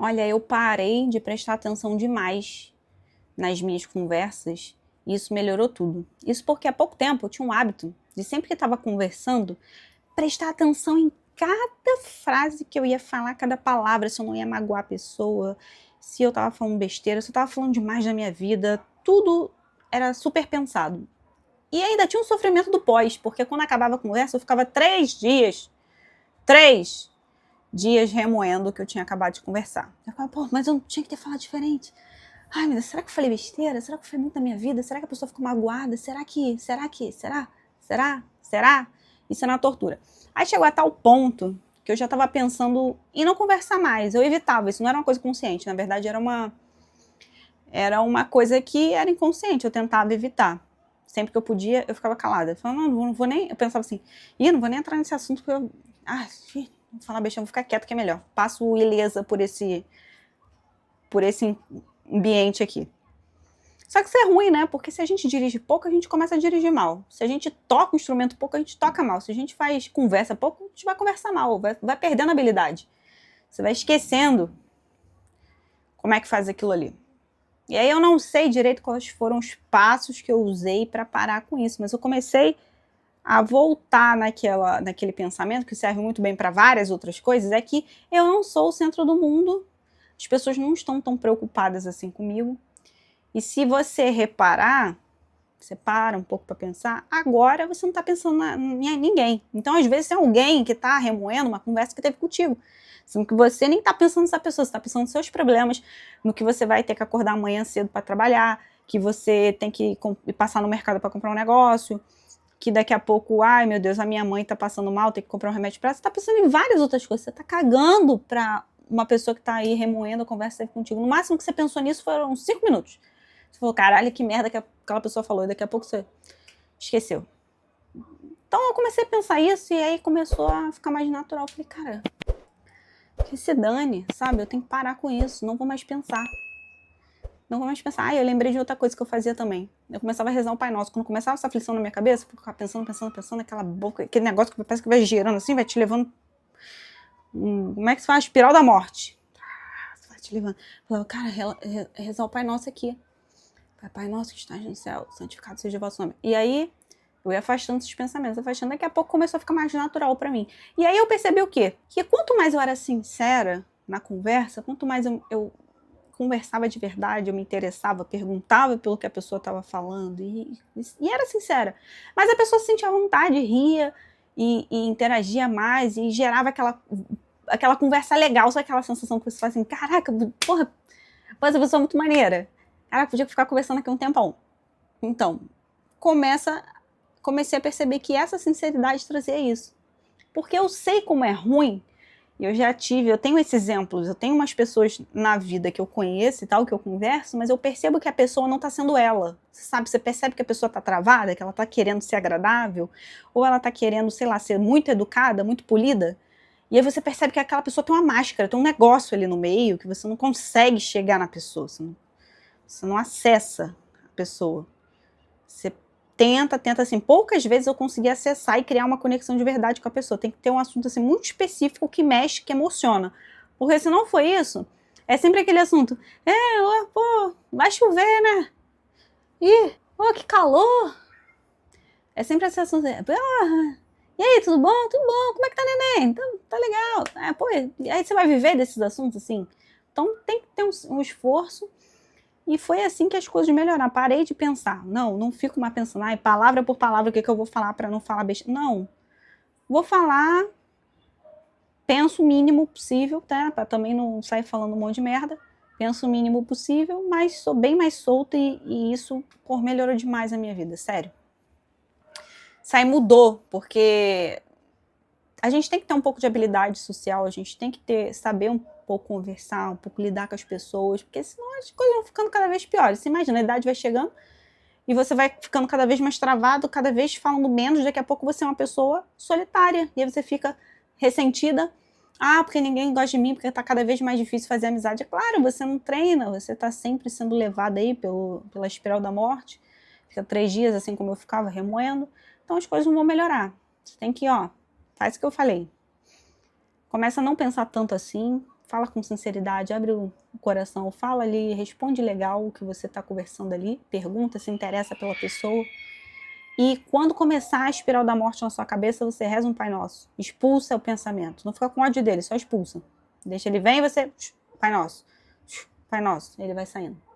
Olha, eu parei de prestar atenção demais nas minhas conversas e isso melhorou tudo. Isso porque há pouco tempo eu tinha um hábito de sempre que estava conversando, prestar atenção em cada frase que eu ia falar, cada palavra, se eu não ia magoar a pessoa, se eu estava falando besteira, se eu estava falando demais da minha vida, tudo era super pensado. E ainda tinha um sofrimento do pós, porque quando acabava a conversa eu ficava 3 dias remoendo o que eu tinha acabado de conversar. Eu ficava, pô, mas eu não tinha que ter falado diferente. Ai, meu Deus, será que eu falei besteira? Será que eu falei muito da minha vida? Será que a pessoa ficou magoada? Será? Isso é uma tortura. Aí chegou a tal ponto que eu já tava pensando em não conversar mais. Eu evitava, isso não era uma coisa consciente, na verdade era uma coisa que era inconsciente, eu tentava evitar. Sempre que eu podia, eu ficava calada. Eu falava, não vou nem... Eu pensava assim, não vou nem entrar nesse assunto porque eu... vou falar besteira, vou ficar quieto que é melhor. Passo ilesa por esse ambiente aqui. Só que isso é ruim, né? Porque se a gente dirige pouco, a gente começa a dirigir mal. Se a gente toca um instrumento pouco, a gente toca mal. Se a gente conversa pouco, a gente vai conversar mal, vai perdendo a habilidade. Você vai esquecendo como é que faz aquilo ali. E aí eu não sei direito quais foram os passos que eu usei para parar com isso, mas eu comecei a voltar naquele pensamento, que serve muito bem para várias outras coisas, é que eu não sou o centro do mundo, as pessoas não estão tão preocupadas assim comigo. E se você reparar, você para um pouco para pensar, agora você não está pensando em ninguém. Então, às vezes, tem alguém que está remoendo uma conversa que teve contigo. Sendo que você nem está pensando nessa pessoa, você está pensando nos seus problemas, no que você vai ter que acordar amanhã cedo para trabalhar, que você tem que passar no mercado para comprar um negócio, que daqui a pouco, ai meu Deus, a minha mãe está passando mal, tem que comprar um remédio para ela. Você está pensando em várias outras coisas, você está cagando para uma pessoa que está aí remoendo a conversa que teve contigo. No máximo que você pensou nisso foram 5 minutos. Você falou, caralho, que merda que aquela pessoa falou, e daqui a pouco você esqueceu. Então eu comecei a pensar isso e aí começou a ficar mais natural. Eu falei, cara, que se dane, sabe? Eu tenho que parar com isso, não vou mais pensar. Não vou mais pensar. Eu lembrei de outra coisa que eu fazia também. Eu começava a rezar o Pai Nosso. Quando começava essa aflição na minha cabeça, eu ficava pensando, aquela boca, aquele negócio que parece que vai girando assim, vai te levando. Como é que se faz? Espiral da morte. Vai te levando. Eu falava, cara, rezar o Pai Nosso aqui. Pai Nosso que estás no céu, santificado seja o vosso nome. E aí, eu ia afastando esses pensamentos, daqui a pouco começou a ficar mais natural pra mim. E aí eu percebi o quê? Que quanto mais eu era sincera na conversa, quanto mais eu conversava de verdade, eu me interessava, perguntava pelo que a pessoa estava falando e era sincera. Mas a pessoa se sentia à vontade, ria e interagia mais e gerava aquela conversa legal, só aquela sensação que você fala assim, caraca, porra, essa pessoa é muito maneira. Caraca, podia ficar conversando aqui um tempão. Então, comecei a perceber que essa sinceridade trazia isso. Porque eu sei como é ruim, e eu tenho esses exemplos, eu tenho umas pessoas na vida que eu conheço e tal, que eu converso, mas eu percebo que a pessoa não tá sendo ela. Você percebe que a pessoa tá travada, que ela tá querendo ser agradável, ou ela tá querendo, sei lá, ser muito educada, muito polida, e aí você percebe que aquela pessoa tem uma máscara, tem um negócio ali no meio, que você não consegue chegar na pessoa, você não acessa a pessoa. Você tenta assim. Poucas vezes eu consegui acessar e criar uma conexão de verdade com a pessoa. Tem que ter um assunto assim muito específico que mexe, que emociona. Porque se não for isso, é sempre aquele assunto. Pô, vai chover, né? Que calor. É sempre esse assunto. E aí, tudo bom? Tudo bom. Como é que tá, neném? Tá legal. E aí você vai viver desses assuntos assim? Então tem que ter um esforço. E foi assim que as coisas melhoraram. Parei de pensar. Não fico mais pensando, palavra por palavra, o que eu vou falar para não falar besteira. Não. Vou falar, penso o mínimo possível, tá? Para também não sair falando um monte de merda. Penso o mínimo possível, mas sou bem mais solta e isso melhorou demais a minha vida, sério. Isso aí mudou, porque a gente tem que ter um pouco de habilidade social, a gente tem que saber um pouco conversar, um pouco lidar com as pessoas, porque senão as coisas vão ficando cada vez piores. Você imagina, a idade vai chegando e você vai ficando cada vez mais travado, cada vez falando menos, daqui a pouco você é uma pessoa solitária, e aí você fica ressentida, porque ninguém gosta de mim, porque tá cada vez mais difícil fazer amizade. É claro, você não treina, você tá sempre sendo levado aí pela espiral da morte, fica 3 dias assim como eu ficava, remoendo, então as coisas não vão melhorar. Você tem que, faz o que eu falei. Começa a não pensar tanto assim, fala com sinceridade, abre o coração, fala ali, responde legal o que você está conversando ali, pergunta, se interessa pela pessoa. E quando começar a espiral da morte na sua cabeça, você reza um Pai Nosso. Expulsa o pensamento. Não fica com ódio dele, só expulsa. Deixa ele vir e você... Pai Nosso. Pai Nosso. Ele vai saindo.